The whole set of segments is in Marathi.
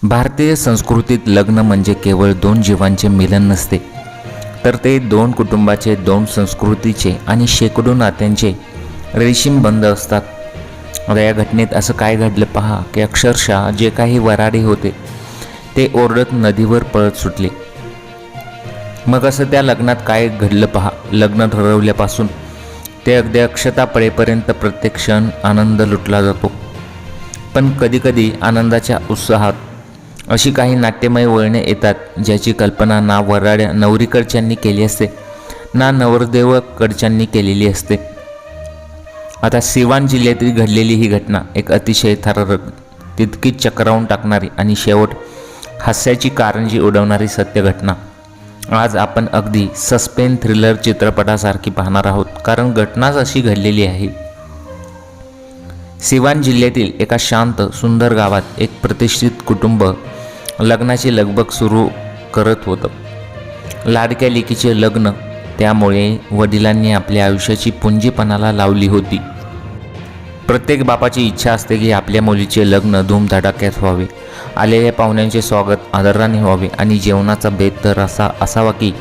भारतीय संस्कृतीत लग्न म्हणजे केवळ दोन जीवांचे मिलन नसते, तर ते दोन कुटुंबाचे, दोन संस्कृतीचे आणि शेकडो नात्यांचे रेशीम बंध असतात. आता या घटनेत असं काय घडलं पहा, की अक्षरशः जे काही वऱ्हाडी होते ते ओरडत नदीवर पळत सुटले. मग असं त्या लग्नात काय घडलं पहा. लग्न ठरवल्यापासून ते अगदी अक्षता पळेपर्यंत प्रत्येक क्षण आनंद लुटला जातो. पण कधीकधी आनंदाच्या उत्साहात अशी काही नाट्यमय वळणे येतात, ज्याची कल्पना ना वऱ्हाड्या नवरीकडच्यांनी केली असते ना नवरदेवकडच्यांनी केलेली असते. आता सिवान जिल्ह्यातील घडलेली ही घटना एक अतिशय थरारक, तितकीच चक्रावून टाकणारी आणि शेवट हास्याची कारंजी उडवणारी सत्य घटना आज आपण अगदी सस्पेन्स थ्रिलर चित्रपटासारखी पाहणार आहोत, कारण घटनाच अशी घडलेली आहे. सिवान जिल्ह्यातील एका शांत सुंदर गावात एक प्रतिष्ठित कुटुंब लग्नाची लगबग सुरू करत होतं. लाडक्या लेकीचे लग्न, त्यामुळे वडिलांनी आपल्या आयुष्याची पुंजीपणाला लावली होती. प्रत्येक बापाची इच्छा असते की आपल्या मुलीचे लग्न धूमधडाक्यात व्हावे, आलेल्या पाहुण्यांचे स्वागत आदराने व्हावे आणि जेवणाचा बेत तर असा असावा की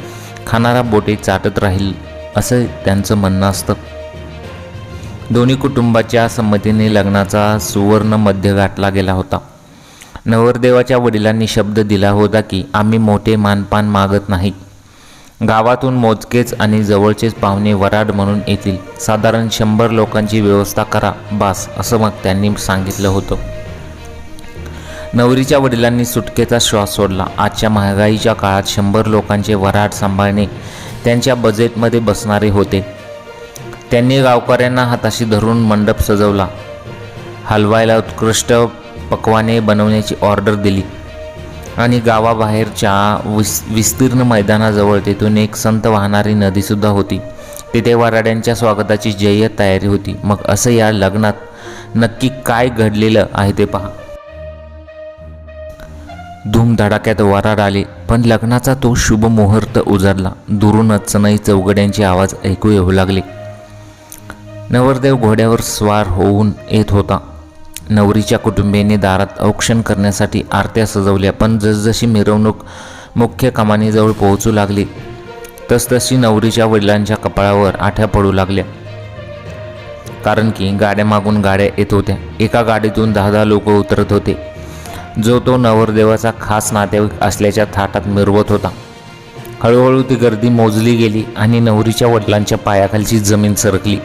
खाणारा बोटे चाटत राहील, असं त्यांचं म्हणणं असतं. दोन्ही कुटुंबाच्या संमतीने लग्नाचा सुवर्ण मध्य गाठला गेला होता. नवरदेवाच्या वडिलांनी शब्द दिला होता की आम्ही मोठे मानपान मागत नाही. गावातून मोजकेच आणि जवळचेच पाहुणे वऱ्हाड म्हणून येतील. साधारण 100 लोकांची व्यवस्था करा बास, असं मग त्यांनी सांगितलं होतं. नवरीच्या वडिलांनी सुटकेचा श्वास सोडला. आजच्या महागाईच्या काळात 100 लोकांचे वऱ्हाड सांभाळणे त्यांच्या बजेटमध्ये बसणारे होते. त्यांनी गावकऱ्यांना हाताशी धरून मंडप सजवला. हलवायला उत्कृष्ट पक्वाने बनवण्याची ऑर्डर दिली आणि गावाबाहेरच्या विस्तीर्ण मैदानाजवळ तेथून एक संत वाहणारी नदीसुद्धा होती. तिथे वऱ्हाड्यांच्या स्वागताची जय्यत तयारी होती. मग असं या लग्नात नक्की काय घडलेलं आहे ते पहा. धूमधडाक्यात वऱ्हाड आले, पण लग्नाचा तो शुभ मुहूर्त उजाडला. दुरूनच सनई चौघड्यांचे आवाज ऐकू येऊ लागले. नवरदेव घोड्यावर स्वार होऊन येत होता. नवरीच्या कुटुंबियांनी दारात औक्षण करण्यासाठी आरत्या सजवल्या, पण जसजशी मिरवणूक मुख्य कमानीजवळ पोहोचू लागली तसतशी नवरीच्या वडिलांच्या कपाळावर आठ्या पडू लागल्या. कारण की गाड्या मागून गाड्या येत होत्या. एका गाडीतून 10-10 लोक उतरत होते, जो तो नवरदेवाचा खास नातेवाईक असल्याच्या थाटात मिरवत होता. हळूहळू ती गर्दी मोजली गेली आणि नवरीच्या वडिलांच्या पायाखालची जमीन सरकली.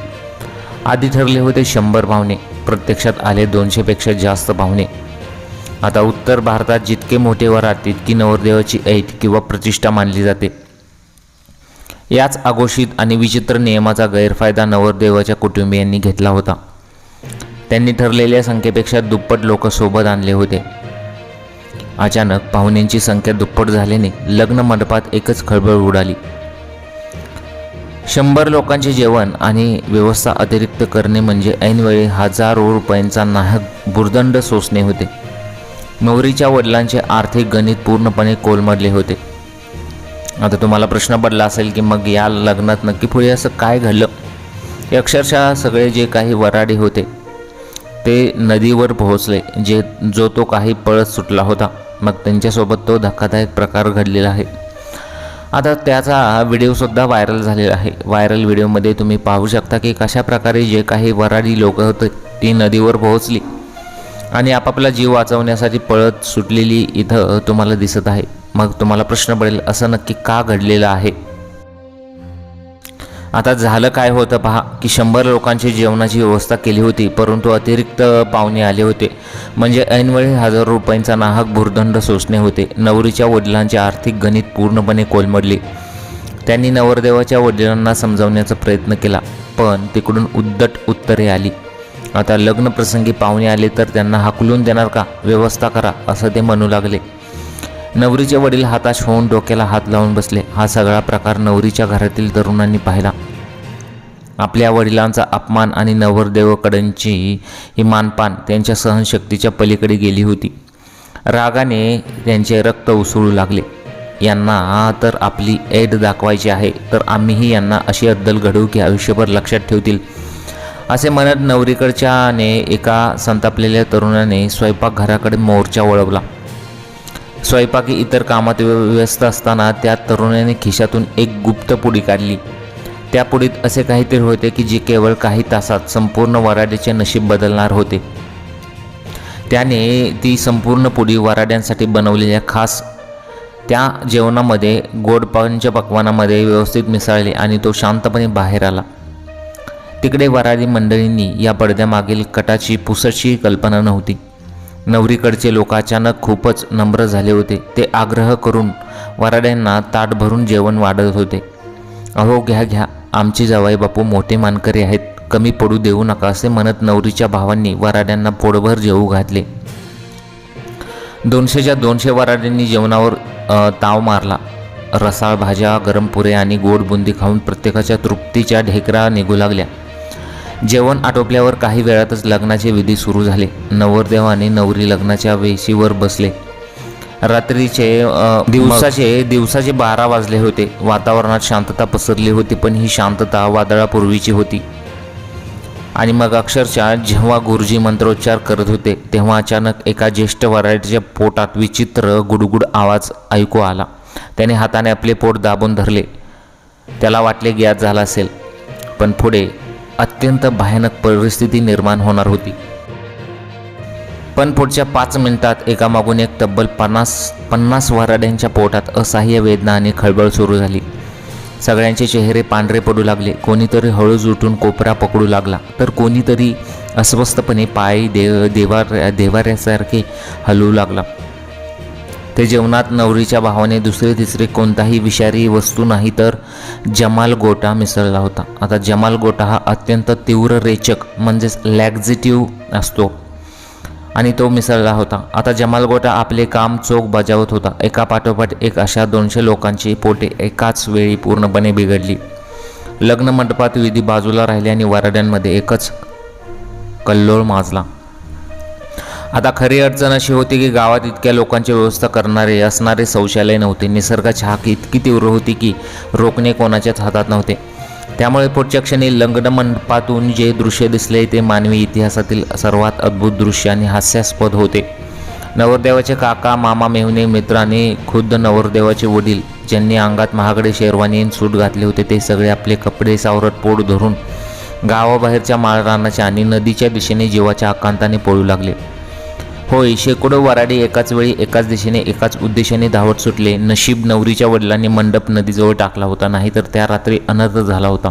आधी ठरले होते 100 पाहुणे, प्रत्यक्षात आले 200पेक्षा जास्त पाहुणे. आता उत्तर भारतात जितके मोठे वऱ्हाड तितकी नवरदेवाची ऐट किंवा प्रतिष्ठा मानली जाते. याच अघोषित आणि विचित्र नियमाचा गैरफायदा नवरदेवाच्या कुटुंबियांनी घेतला होता. त्यांनी ठरलेल्या संख्येपेक्षा दुप्पट लोक सोबत आणले होते. अचानक पाहुण्यांची संख्या दुप्पट झाल्याने लग्न मंडपात एकच खळबळ उडाली. 100 लोकांचे जेवण आणि व्यवस्था अतिरिक्त करणे म्हणजे ऐनवेळी हजारो रुपयांचा नाहक भुर्दंड सोसणे होते. नवरीच्या वडिलांचे आर्थिक गणित पूर्णपणे कोलमडले होते. आता तुम्हाला प्रश्न पडला असेल की मग या लग्नात नक्की पुढे असं काय घडलं. हे अक्षरशः सगळे जे काही वऱ्हाडी होते ते नदीवर पोहोचले, जो तो काही पळत सुटला होता. मग त्यांच्यासोबत तो धक्कादायक प्रकार घडलेला आहे. आता त्याचा व्हिडिओसुद्धा व्हायरल झालेला आहे. व्हायरल व्हिडिओमध्ये तुम्ही पाहू शकता की कशा प्रकारे जे काही वऱ्हाडी लोक होते ती नदीवर पोहोचली आणि आपापला जीव वाचवण्यासाठी पळत सुटलेली इथं तुम्हाला दिसत आहे. मग तुम्हाला प्रश्न पडेल, असं नक्की का घडलेलं आहे. आता झालं काय होतं पहा, की 100 लोकांची जेवणाची व्यवस्था केली होती, परंतु अतिरिक्त पाहुणे आले होते म्हणजे ऐनवेळी हजारो रुपयांचा नाहक भुर्दंड सोसणे होते. नवरीच्या वडिलांचे आर्थिक गणित पूर्णपणे कोलमडले. त्यांनी नवरदेवाच्या वडिलांना समजावण्याचा प्रयत्न केला, पण तिकडून उद्धट उत्तरे आली. आता लग्नप्रसंगी पाहुणे आले तर त्यांना हाकलून देणार का, व्यवस्था करा, असं ते म्हणू लागले. नवरीचे वडील हताश होऊन डोक्याला हात लावून बसले. हा सगळा प्रकार नवरीच्या घरातील तरुणांनी पाहिला. आपल्या वडिलांचा अपमान आणि नवरदेवाकडची ही मानपान त्यांच्या सहनशक्तीच्या पलीकडे गेली होती. रागाने त्यांचे रक्त उसळू लागले. यांना तर आपली ऐट दाखवायची आहे, तर आम्हीही यांना अशी अद्दल घडवू की आयुष्यभर लक्षात ठेवतील, असे म्हणत नवरीकडच्याने एका संतापलेल्या तरुणाने स्वयंपाकघराकडे मोर्चा वळवला. स्वयंपाकी इतर कामात व्यस्त असताना त्या तरुणाने खिशातून एक गुप्त पुडी काढली. त्या पुडीत असे काहीतरी होते की जे केवळ काही तासात संपूर्ण वऱ्हाडीचे नशीब बदलणार होते. त्याने ती संपूर्ण पुडी वऱ्हाड्यांसाठी बनवलेल्या खास त्या जेवणामध्ये गोड पंचपक्वान्नामध्ये व्यवस्थित मिसळले आणि तो शांतपणे बाहेर आला. तिकडे वऱ्हाडी मंडळींनी या पडद्यामागील कटाची पुसटशी कल्पना नव्हती. नवरीकडचे लोक अचानक खूपच नम्र झाले होते. ते आग्रह करून वऱ्हाड्यांना ताट भरून जेवण वाढत होते. अहो घ्या घ्या, आमचे जावई बापू मोठे मानकरी आहेत, कमी पडू देऊ नका असे म्हणत नवरीच्या भावांनी वऱ्हाड्यांना पोटभर जेवू घातले. 200च्या 200 वऱ्हाड्यांनी जेवणावर ताव मारला. रसाळ भाज्या, गरम पुरे आणि गोड बुंदी खाऊन प्रत्येकाच्या तृप्तीच्या ढेकरा निघू लागल्या. जेवण आटोपल्यावर काही वेळातच लग्नाचे विधी सुरू झाले. नवरदेव आणि नवरी लग्नाच्या वेशीवर बसले. रात्रीचे दिवसाचे 12 वाजले होते. वातावरणात शांतता पसरली होती, पण ही शांतता वादळापूर्वीची होती. आणि मग अक्षरशः जेव्हा गुरुजी मंत्रोच्चार करत होते तेव्हा अचानक एका ज्येष्ठ वऱ्हाडीच्या पोटात विचित्र गुडगुड आवाज ऐकू आला. त्याने हाताने आपले पोट दाबून धरले. त्याला वाटले गॅस झाला असेल, पण पुढे अत्यंत भयानक परिस्थिती निर्माण होणार होती. पण पुढच्या 5 मिनिटात एकामागून एक तब्बल 50 वऱ्हाड्यांच्या पोटात असह्य वेदना आणि खळबळ सुरू झाली. सगळ्यांचे चेहरे पांढरे पडू लागले. कोणीतरी हळूच उठून कोपरा पकडू लागला, तर कोणीतरी अस्वस्थपणे पाय देवाऱ्यासारखे हलवू लागला. ते जेवणात नवरीच्या भावाने दुसरे तिसरे कोणताही विषारी वस्तू नाही तर जमाल गोटा मिसळला होता. आता जमाल गोटा हा अत्यंत तीव्र रेचक म्हणजेच लॅक्झेटिव्ह असतो आणि तो मिसळला होता. आता जमाल गोटा आपले काम चोख बजावत होता. एका पाठोपाठ एक अशा 200 लोकांची पोटे एकाच वेळी पूर्णपणे बिघडली. लग्न मंडपात विधी बाजूला राहिले आणि वऱ्हाड्यांमध्ये एकच कल्लोळ माजला. आता खरी अडचण अशी होती की गावात इतक्या लोकांची व्यवस्था करणारे असणारे शौचालय नव्हते. निसर्गाची हाक इतकी तीव्र होती की रोखणे कोणाच्याच हातात नव्हते. त्यामुळे पुढच्या क्षणी लग्न मंडपातून जे दृश्य दिसले ते मानवी इतिहासातील सर्वात अद्भुत दृश्य आणि हास्यास्पद होते. नवरदेवाचे काका, मामा, मेहुणे, मित्र आणि खुद्द नवरदेवाचे वडील ज्यांनी अंगात महागडे शेरवानी सूट घातले होते ते सगळे आपले कपडे सावरत पोट धरून गावाबाहेरच्या माळरानाच्या आणि नदीच्या दिशेने जीवाच्या आकांताने पळू लागले. होय, शेकडो वऱ्हाडी एकाच वेळी एकाच दिशेने एकाच उद्देशाने धावत सुटले. नशीब नवरीच्या वडिलांनी मंडप नदीजवळ टाकला होता, नाहीतर त्या रात्री अनर्थ झाला होता.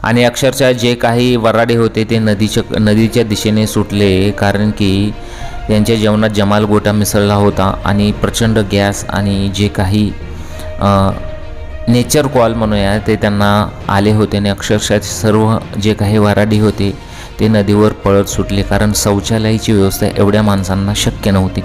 आणि अक्षरशः जे काही वऱ्हाडी होते ते नदीच्या दिशेने सुटले, कारण की त्यांच्या जेवणात जमाल गोटा मिसळला होता आणि प्रचंड गॅस आणि जे काही नेचर कॉल म्हणूया ते त्यांना आले होते. आणि अक्षरशः सर्व जे काही वऱ्हाडी होते ते नदीवर पळत सुटले, कारण शौचालयाची व्यवस्था एवढ्या माणसांना शक्य नव्हती.